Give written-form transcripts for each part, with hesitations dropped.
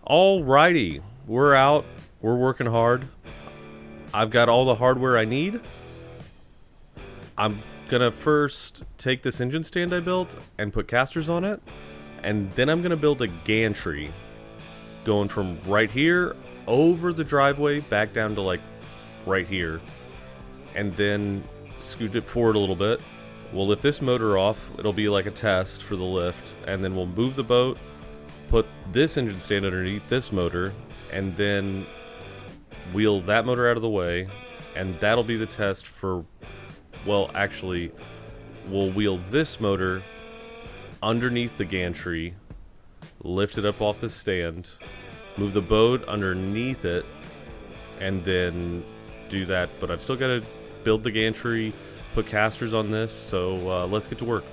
Alrighty, we're out. We're working hard. I've got all the hardware I need. I'm gonna first take this engine stand I built and put casters on it, and then I'm gonna build a gantry going from right here over the driveway back down to like right here, and then scoot it forward a little bit. We'll lift this motor off. It'll be like a test for the lift, and then we'll move the boat, put this engine stand underneath this motor, and then wheel that motor out of the way, and that'll be the test for, well, actually, we'll wheel this motor underneath the gantry, lift it up off the stand, move the boat underneath it, and then do that. But I've still got to build the gantry, put casters on this, so let's get to work.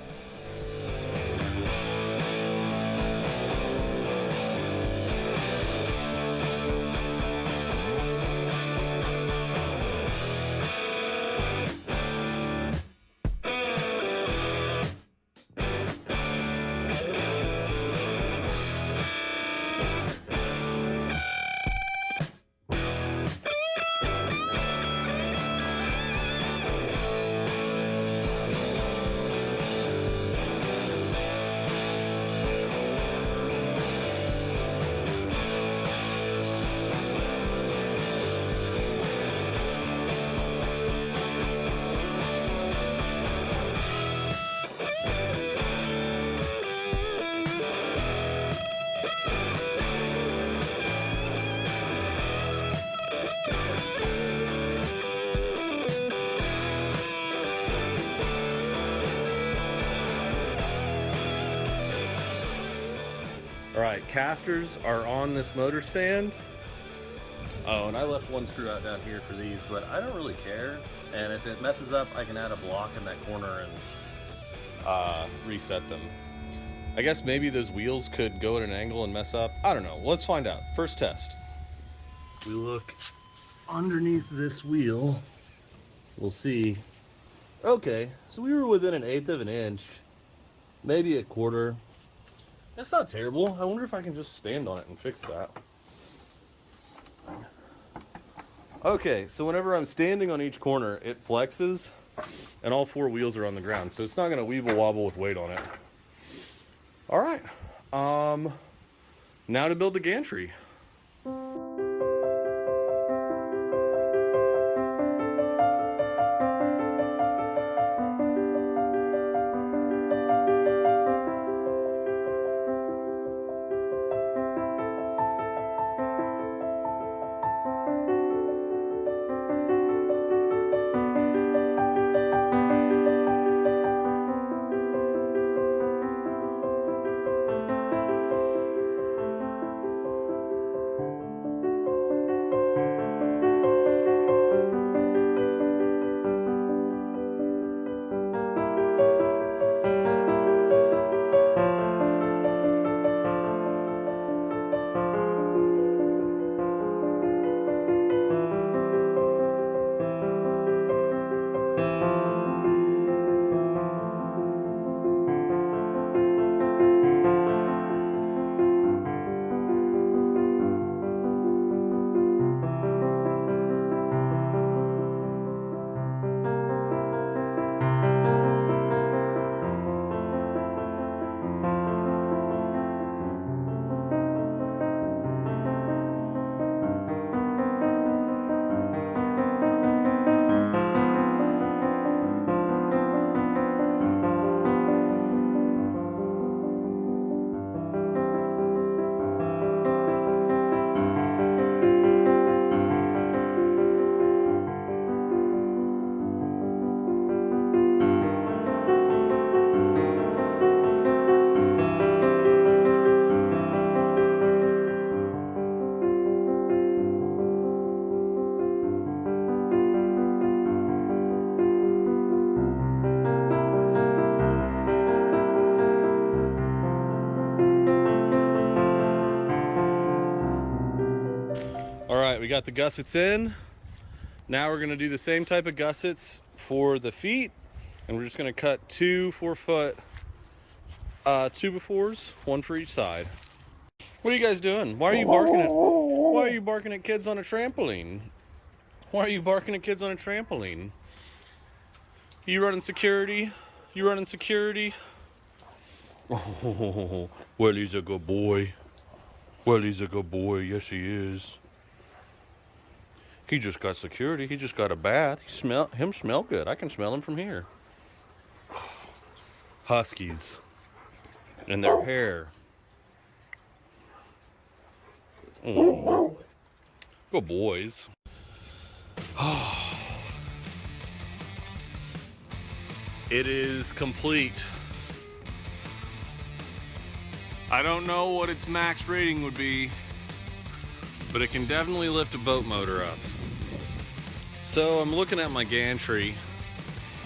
Alright, casters are on this motor stand. Oh, and I left one screw out down here for these, but I don't really care. And if it messes up, I can add a block in that corner and reset them. I guess maybe those wheels could go at an angle and mess up. I don't know. Let's find out. First test. We look underneath this wheel. We'll see. Okay, so we were within 1/8 of an inch, maybe 1/4. It's not terrible. I wonder if I can just stand on it and fix that. Okay, so whenever I'm standing on each corner, it flexes, and all 4 wheels are on the ground, so it's not going to weeble wobble with weight on it. All right. Now to build the gantry. All right, we got the gussets in. Now we're gonna do the same type of gussets for the feet, and we're just gonna cut 2 4-foot 2x4s, one for each side. What are you guys doing? Why are you barking at kids on a trampoline? Why are you barking at kids on a trampoline? You running security? You running security? Oh, well, he's a good boy. Well, he's a good boy. Yes, he is. He just got security. He just got a bath. Him smell good. I can smell him from here. Huskies and their hair. Oh, good boys. It is complete. I don't know what its max rating would be, but it can definitely lift a boat motor up. So I'm looking at my gantry,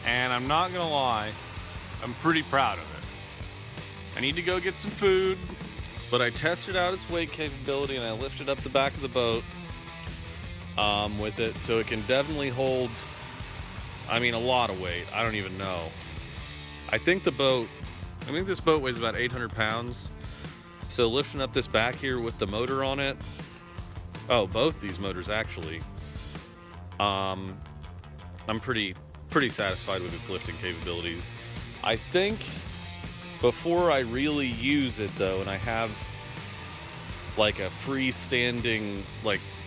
and I'm not gonna lie, I'm pretty proud of it. I need to go get some food, but I tested out its weight capability and I lifted up the back of the boat with it, so it can definitely hold, I mean, a lot of weight. I don't even know. I think this boat weighs about 800 pounds. So lifting up this back here with the motor on it, both these motors actually, I'm pretty satisfied with its lifting capabilities. I think before I really use it though, and I have like a freestanding,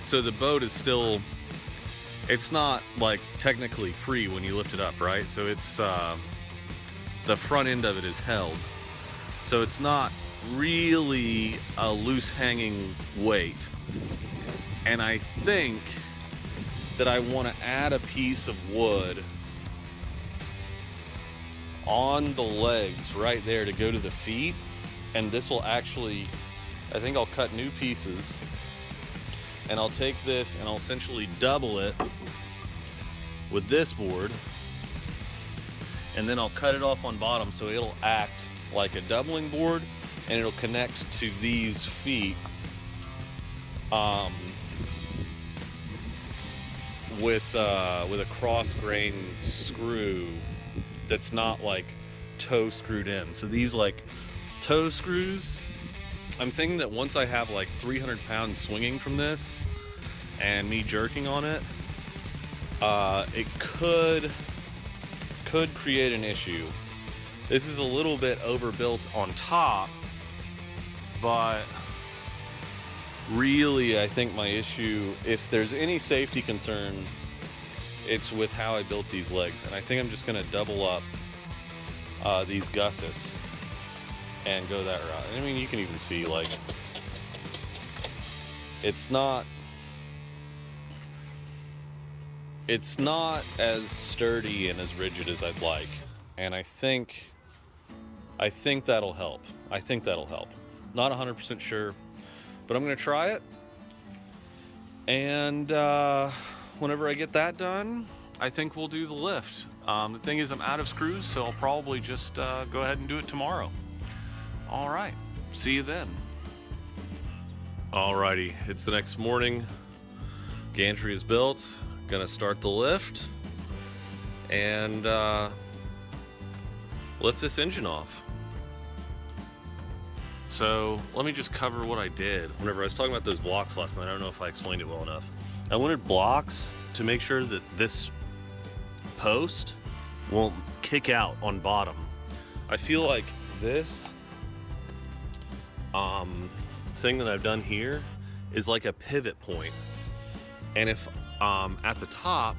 so the boat is still, it's not like technically free when you lift it up, right? So it's, the front end of it is held. So it's not really a loose hanging weight. And I think that I want to add a piece of wood on the legs right there to go to the feet. And this will actually, I think I'll cut new pieces and I'll take this and I'll essentially double it with this board, and then I'll cut it off on bottom so it'll act like a doubling board, and it'll connect to these feet with a cross grain screw that's not like toe screwed in. So these like toe screws, I'm thinking that once I have like 300 pounds swinging from this and me jerking on it, it could create an issue. This is a little bit overbuilt on top, but really I think my issue, if there's any safety concern, it's with how I built these legs. And I think I'm just gonna double up these gussets and go that route. I mean, you can even see like it's not as sturdy and as rigid as I'd like, and I think that'll help. Not 100% sure, but I'm gonna try it, and whenever I get that done, I think we'll do the lift. The thing is, I'm out of screws, so I'll probably just go ahead and do it tomorrow. All right, see you then. Alrighty, it's the next morning. Gantry is built. Gonna start the lift and lift this engine off. So let me just cover what I did. Whenever I was talking about those blocks last night, I don't know if I explained it well enough. I wanted blocks to make sure that this post won't kick out on bottom. I feel like this thing that I've done here is like a pivot point. And if at the top,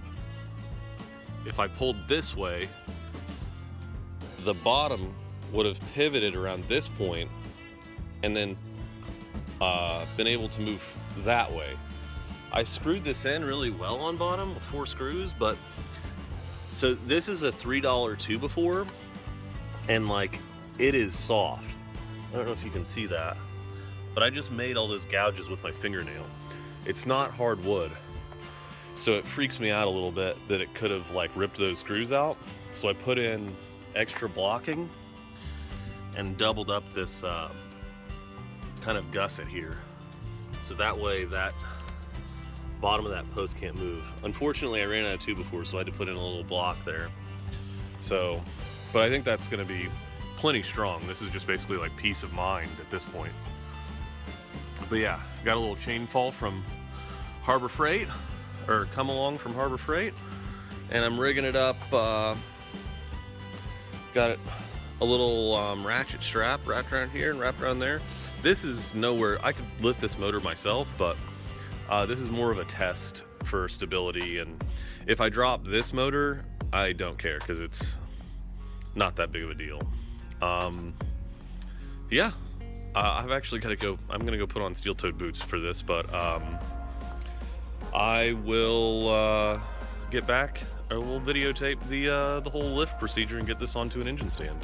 if I pulled this way, the bottom would have pivoted around this point and then been able to move that way. I screwed this in really well on bottom with 4 screws, but so this is a $3 2x4, and like it is soft. I don't know if you can see that, but I just made all those gouges with my fingernail. It's not hard wood. So it freaks me out a little bit that it could have like ripped those screws out. So I put in extra blocking and doubled up this kind of gusset here. So that way that bottom of that post can't move. Unfortunately, I ran out of 2x4, so I had to put in a little block there. So, but I think that's gonna be plenty strong. This is just basically like peace of mind at this point. But yeah, got a little chain fall from Harbor Freight, or come along from Harbor Freight, and I'm rigging it up. Got a little ratchet strap wrapped around here and wrapped around there. This is nowhere, I could lift this motor myself, but this is more of a test for stability, and if I drop this motor, I don't care because it's not that big of a deal. Yeah, I've actually got to go. I'm gonna go put on steel-toed boots for this, but I will get back. I will videotape the whole lift procedure and get this onto an engine stand.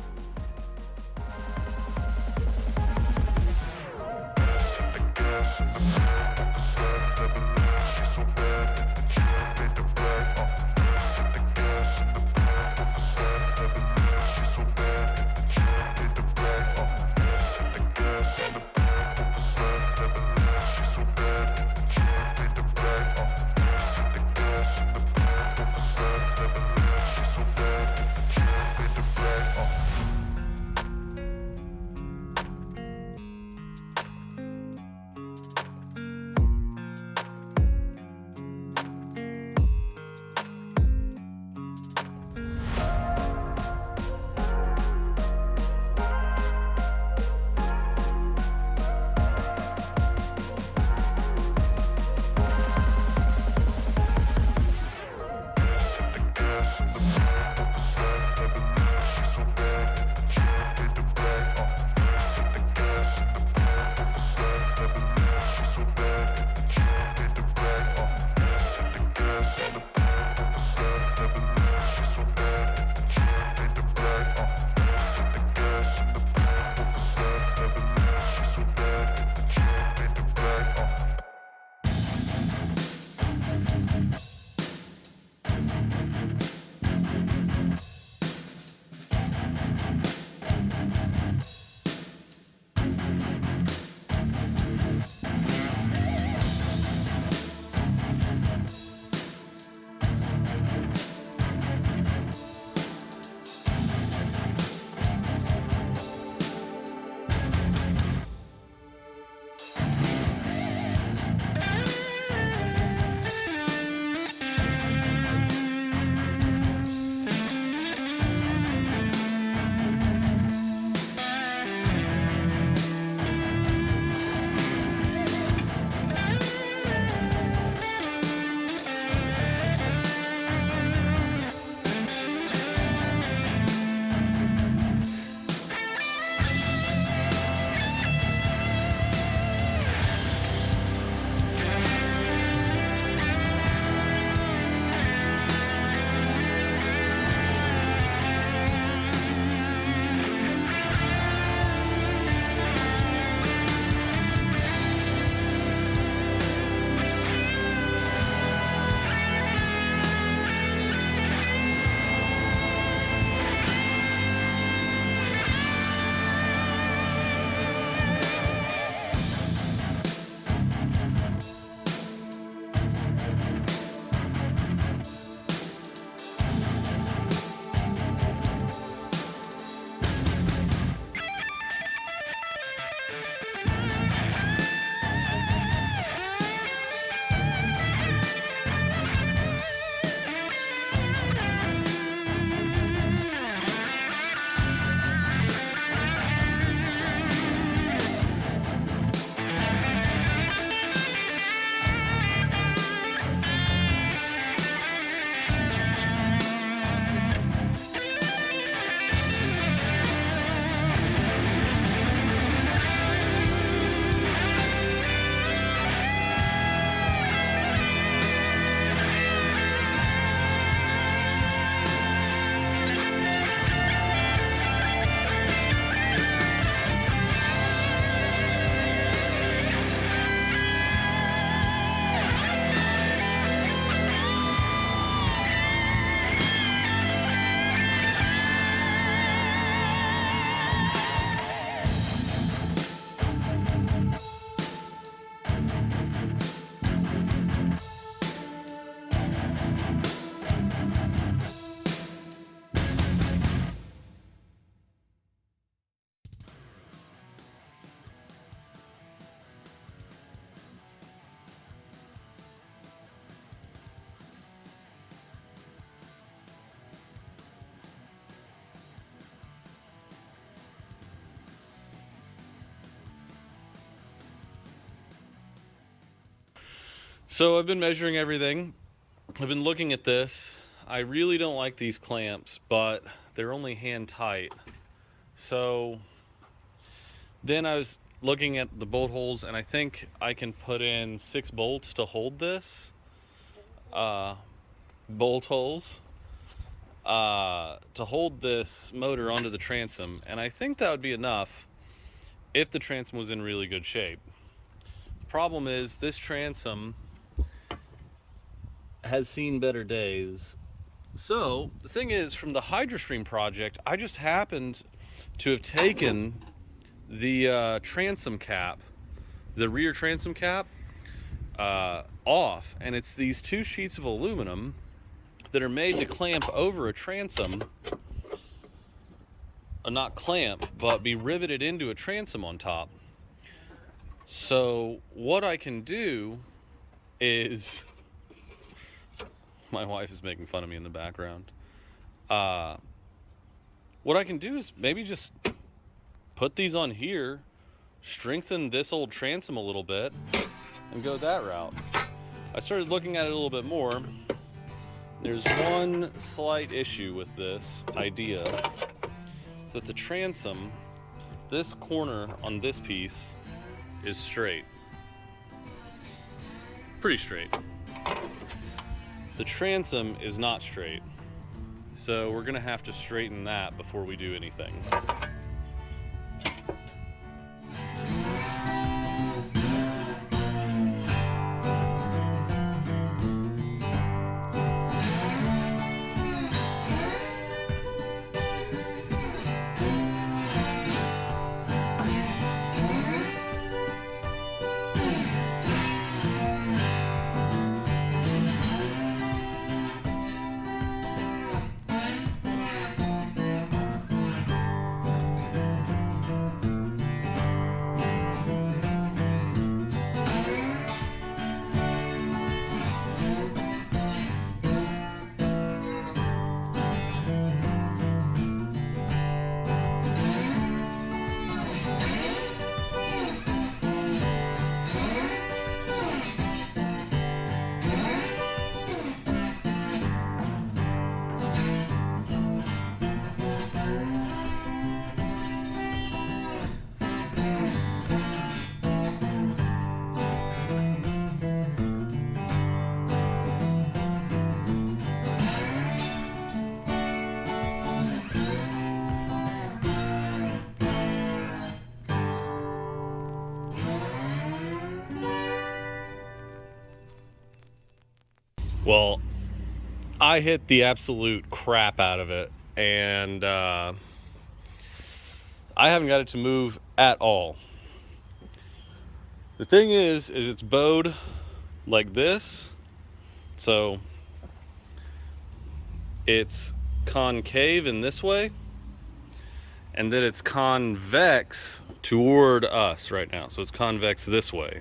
So I've been measuring everything. I've been looking at this. I really don't like these clamps, but they're only hand tight. So then I was looking at the bolt holes, and I think I can put in 6 bolts to hold this. Bolt holes to hold this motor onto the transom, and I think that would be enough if the transom was in really good shape. The problem is this transom has seen better days. So the thing is, from the HydroStream project, I just happened to have taken the transom cap, the rear transom cap, off, and it's these 2 sheets of aluminum that are made to clamp over a transom. Not clamp, but be riveted into a transom on top. So what I can do is, my wife is making fun of me in the background. What I can do is maybe just put these on here, strengthen this old transom a little bit, and go that route. I started looking at it a little bit more. There's one slight issue with this idea. It's that the transom, this corner on this piece is straight. Pretty straight. The transom is not straight. So we're gonna have to straighten that before we do anything. Well, I hit the absolute crap out of it, and I haven't got it to move at all. The thing is it's bowed like this, so it's concave in this way, and then it's convex toward us right now, so it's convex this way.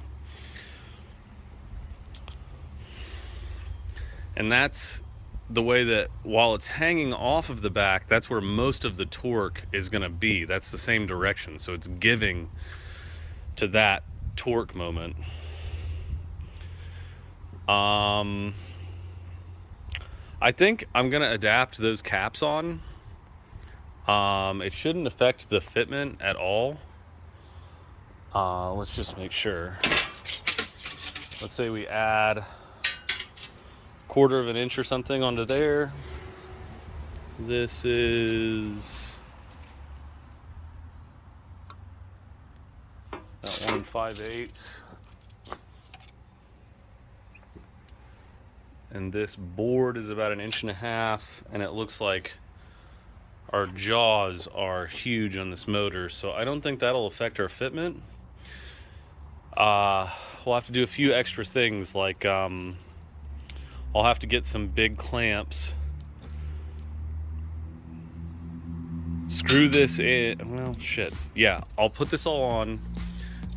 And that's the way that, while it's hanging off of the back, that's where most of the torque is going to be. That's the same direction, so it's giving to that torque moment. I think I'm going to adapt those caps on. It shouldn't affect the fitment at all. Let's just make sure. Let's say we add 1/4 of an inch or something onto there. This is about 1 5/8. And this board is about 1.5 inches, and it looks like our jaws are huge on this motor, so I don't think that'll affect our fitment. We'll have to do a few extra things, like I'll have to get some big clamps, screw this in. Well, shit. Yeah, I'll put this all on,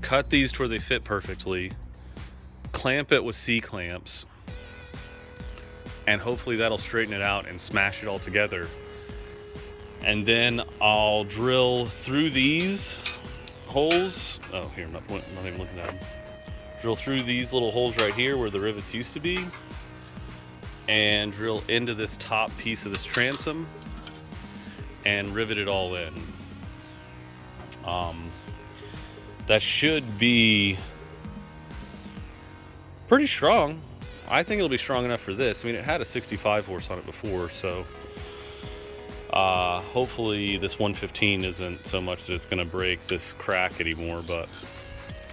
cut these to where they fit perfectly, clamp it with C-clamps, and hopefully that'll straighten it out and smash it all together. And then I'll drill through these holes. Oh, here, I'm not even looking at them. Drill through these little holes right here where the rivets used to be, and drill into this top piece of this transom and rivet it all in. That should be pretty strong. I think it'll be strong enough for this. I mean, it had a 65 horse on it before, so hopefully this 115 isn't so much that it's going to break this crack anymore, but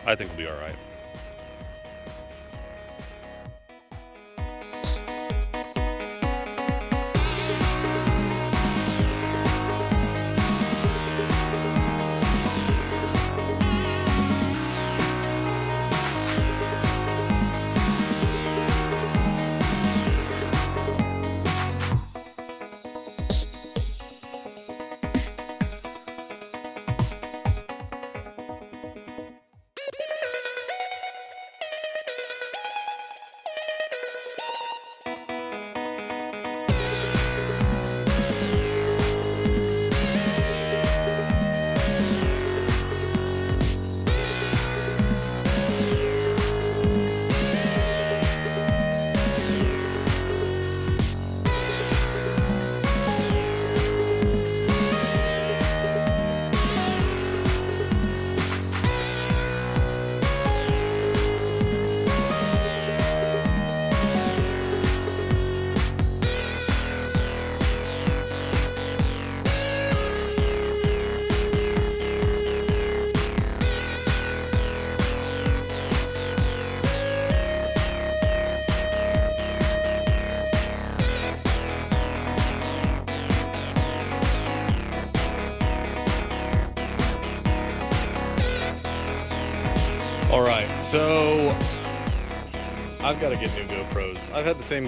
I think it'll be all right. All right, so I've got to get new GoPros. I've had the same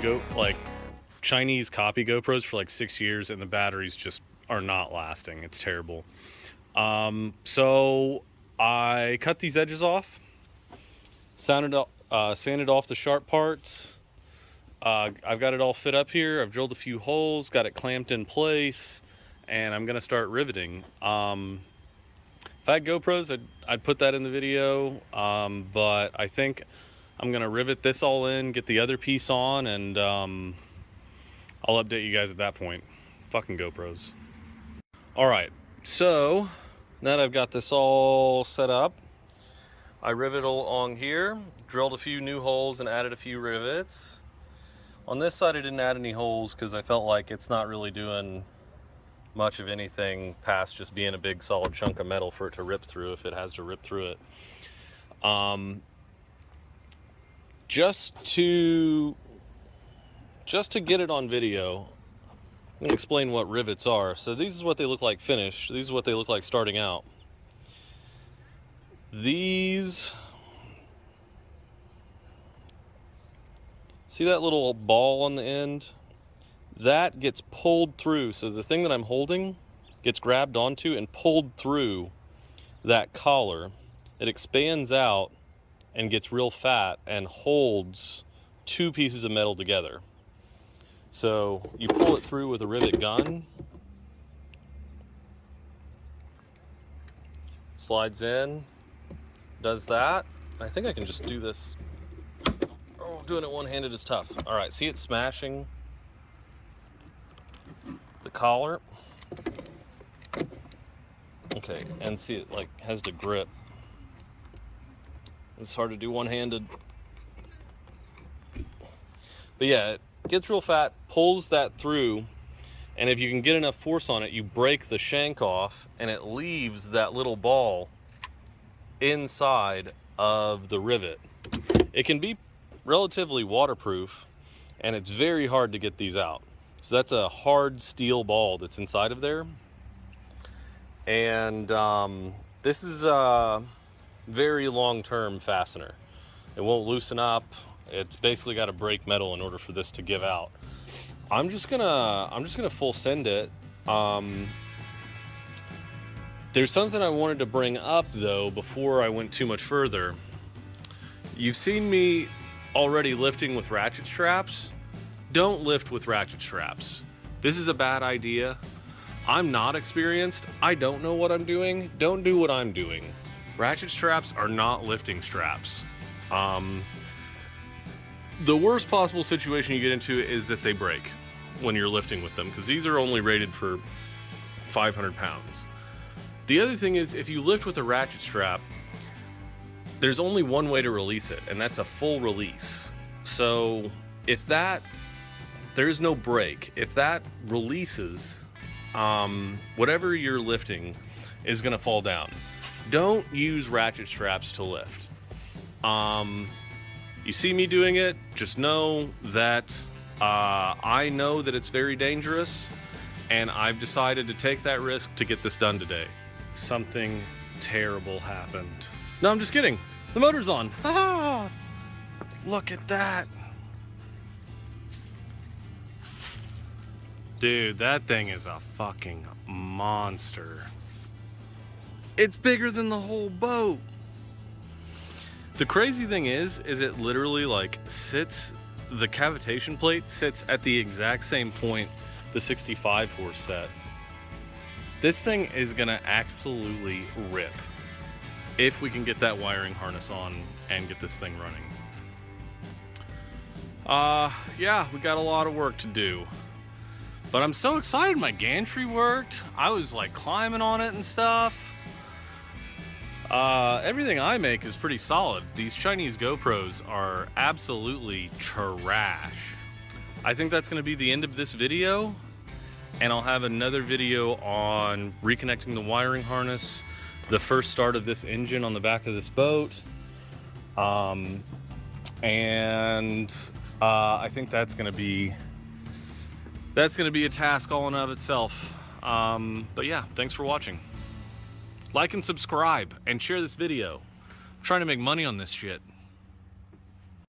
Chinese copy GoPros for like 6 years, and the batteries just are not lasting. It's terrible. So I cut these edges off, sanded off the sharp parts. I've got it all fit up here. I've drilled a few holes, got it clamped in place, and I'm gonna start riveting. If I had GoPros, I'd put that in the video, but I think I'm gonna rivet this all in, get the other piece on, and I'll update you guys at that point. Fucking GoPros. All right, so now that I've got this all set up, I riveted along here, drilled a few new holes and added a few rivets. On this side I didn't add any holes because I felt like it's not really doing much of anything past just being a big solid chunk of metal for it to rip through, if it has to rip through it. Just to get it on video, I'm going to explain what rivets are. So these is what they look like finished. These is what they look like starting out. These, see that little ball on the end? That gets pulled through. So the thing that I'm holding gets grabbed onto and pulled through that collar. It expands out and gets real fat and holds two pieces of metal together. So you pull it through with a rivet gun. Slides in, does that. I think I can just do this. Oh, doing it one-handed is tough. All right, see it smashing the collar. Okay, and see it like has to grip. It's hard to do one-handed. But yeah, it gets real fat, pulls that through, and if you can get enough force on it, you break the shank off and it leaves that little ball inside of the rivet. It can be relatively waterproof, and it's very hard to get these out. So that's a hard steel ball that's inside of there. And this is a very long-term fastener. It won't loosen up. It's basically got to break metal in order for this to give out. I'm just gonna full send it. There's something I wanted to bring up though before I went too much further. You've seen me already lifting with ratchet straps. Don't lift with ratchet straps. This is a bad idea. I'm not experienced. I don't know what I'm doing. Don't do what I'm doing. Ratchet straps are not lifting straps. The worst possible situation you get into is that they break when you're lifting with them, because these are only rated for 500 pounds. The other thing is, if you lift with a ratchet strap, there's only one way to release it, and that's a full release. So if there's no break. If that releases, whatever you're lifting is gonna fall down. Don't use ratchet straps to lift. You see me doing it, just know that I know that it's very dangerous, and I've decided to take that risk to get this done today. Something terrible happened. No, I'm just kidding. The motor's on. Look at that. Dude, that thing is a fucking monster. It's bigger than the whole boat. The crazy thing is it literally like sits, the cavitation plate sits at the exact same point the 65 horse set. This thing is gonna absolutely rip if we can get that wiring harness on and get this thing running. Yeah, we got a lot of work to do. But I'm so excited my gantry worked. I was like climbing on it and stuff. Everything I make is pretty solid. These Chinese GoPros are absolutely trash. I think that's gonna be the end of this video, and I'll have another video on reconnecting the wiring harness, the first start of this engine on the back of this boat, and I think that's gonna be a task all in of itself. But yeah, thanks for watching. Like and subscribe and share this video. I'm trying to make money on this shit.